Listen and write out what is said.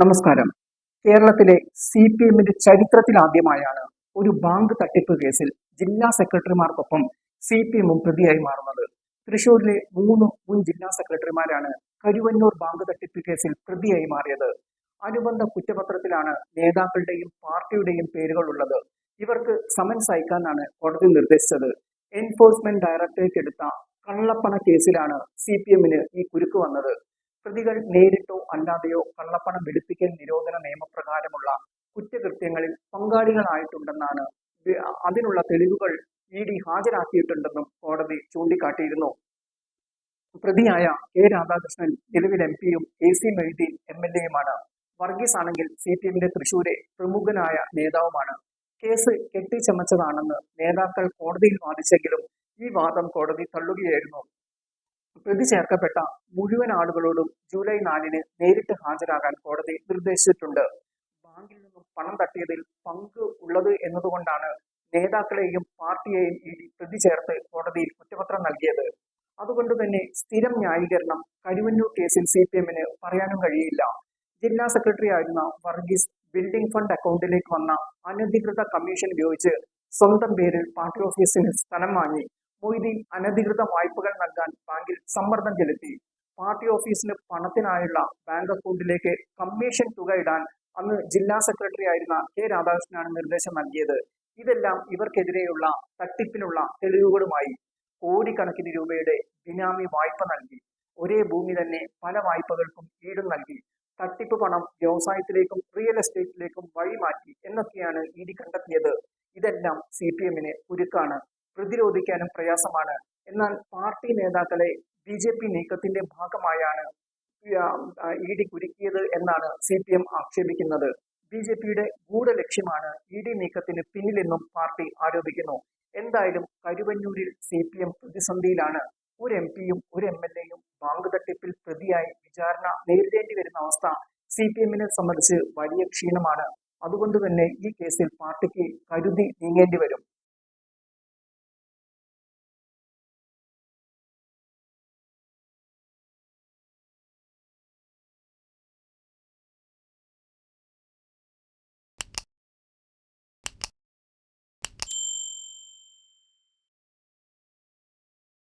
നമസ്കാരം. കേരളത്തിലെ CPM-ന്റെ ചരിത്രത്തിലാദ്യമായാണ് ഒരു ബാങ്ക് തട്ടിപ്പ് കേസിൽ ജില്ലാ സെക്രട്ടറിമാർക്കൊപ്പം CPM-ഉം പ്രതിയായി മാറുന്നത്. തൃശൂരിലെ 3 മുൻ ജില്ലാ സെക്രട്ടറിമാരാണ് കരുവന്നൂർ ബാങ്ക് തട്ടിപ്പ് കേസിൽ പ്രതിയായി മാറിയത്. അനുബന്ധ കുറ്റപത്രത്തിലാണ് നേതാക്കളുടെയും പാർട്ടിയുടെയും പേരുകൾ ഉള്ളത്. ഇവർക്ക് സമൻസ് അയക്കാനാണ് കോടതി നിർദ്ദേശിച്ചത്. എൻഫോഴ്സ്മെന്റ് ഡയറക്ടറേറ്റ് എടുത്ത കള്ളപ്പണ കേസിലാണ് CPM-ന് ഈ കുരുക്ക് വന്നത്. പ്രതികൾ നേരിട്ടോ അല്ലാതെയോ കള്ളപ്പണം വെളുപ്പിക്കൽ നിരോധന നിയമപ്രകാരമുള്ള കുറ്റകൃത്യങ്ങളിൽ പങ്കാളികളായിട്ടുണ്ടെന്നാണ് അതിനുള്ള തെളിവുകൾ ED ഹാജരാക്കിയിട്ടുണ്ടെന്നും കോടതി ചൂണ്ടിക്കാട്ടിയിരുന്നു. പ്രതിയായ K. രാധാകൃഷ്ണൻ നിലവിൽ MP-യും AC മൊയ്തീൻ MLA-യുമാണ്. വർഗീസ് ആണെങ്കിൽ CPM-ന്റെ തൃശൂരെ പ്രമുഖനായ നേതാവുമാണ്. കേസ് കെട്ടിച്ചമച്ചതാണെന്ന് നേതാക്കൾ കോടതിയിൽ വാദിച്ചെങ്കിലും ഈ വാദം കോടതി തള്ളുകയായിരുന്നു. പ്രതി ചേർക്കപ്പെട്ട മുഴുവൻ ആളുകളോടും ജൂലൈ 4-ന് നേരിട്ട് ഹാജരാകാൻ കോടതി നിർദ്ദേശിച്ചിട്ടുണ്ട്. ബാങ്കിൽ നിന്നും പണം തട്ടിയതിൽ പങ്ക് ഉള്ളത് എന്നതുകൊണ്ടാണ് നേതാക്കളെയും പാർട്ടിയെയും ED പ്രതി ചേർത്ത് കോടതിയിൽ കുറ്റപത്രം നൽകിയത്. അതുകൊണ്ട് തന്നെ സ്ഥിരം ന്യായീകരണം കരുവന്നൂർ കേസിൽ CPM-ന് പറയാനും കഴിയില്ല. ജില്ലാ സെക്രട്ടറി ആയിരുന്ന വർഗീസ് ബിൽഡിംഗ് ഫണ്ട് അക്കൗണ്ടിലേക്ക് വന്ന അനധികൃത കമ്മീഷൻ ഉപയോഗിച്ച് സ്വന്തം പേരിൽ പാർട്ടി ഓഫീസിന് സ്ഥലം വാങ്ങി. മൊയ്തീൻ അനധികൃത വായ്പകൾ നൽകാൻ ബാങ്കിൽ സമ്മർദ്ദം ചെലുത്തി. പാർട്ടി ഓഫീസിന് പണത്തിനായുള്ള ബാങ്ക് അക്കൗണ്ടിലേക്ക് കമ്മീഷൻ തുക ഇടാൻ അന്ന് ജില്ലാ സെക്രട്ടറി ആയിരുന്ന K. രാധാകൃഷ്ണനാണ് നിർദ്ദേശം നൽകിയത്. ഇതെല്ലാം ഇവർക്കെതിരെയുള്ള തട്ടിപ്പിനുള്ള തെളിവുകളുമായി. കോടിക്കണക്കിന് രൂപയുടെ ബിനാമി വായ്പ നൽകി. ഒരേ ഭൂമി തന്നെ പല വായ്പകൾക്കും ഈടും നൽകി. തട്ടിപ്പ് പണം വ്യവസായത്തിലേക്കും റിയൽ എസ്റ്റേറ്റിലേക്കും വഴിമാറ്റി എന്നൊക്കെയാണ് ED കണ്ടെത്തിയത്. ഇതെല്ലാം CPM-ന് കുരുക്കാണ്. പ്രതിരോധിക്കാനും പ്രയാസമാണ്. എന്നാൽ പാർട്ടി നേതാക്കളെ BJP നീക്കത്തിന്റെ ഭാഗമായാണ് ED കുരുക്കിയത് എന്നാണ് CPM ആക്ഷേപിക്കുന്നത്. BJP-യുടെ ഗൂഢലക്ഷ്യമാണ് ED നീക്കത്തിന് പിന്നിലെന്നും പാർട്ടി ആരോപിക്കുന്നു. എന്തായാലും കരുവന്നൂരിൽ CPM പ്രതിസന്ധിയിലാണ്. ഒരു MP-യും ഒരു MLA-യും ബാങ്ക് തട്ടിപ്പിൽ പ്രതിയായി വിചാരണ നേരിടേണ്ടി വരുന്ന അവസ്ഥ CPM-നെ സംബന്ധിച്ച് വലിയ ക്ഷീണമാണ്. അതുകൊണ്ട് തന്നെ ഈ കേസിൽ പാർട്ടിക്ക് കരുതി നീങ്ങേണ്ടി വരും.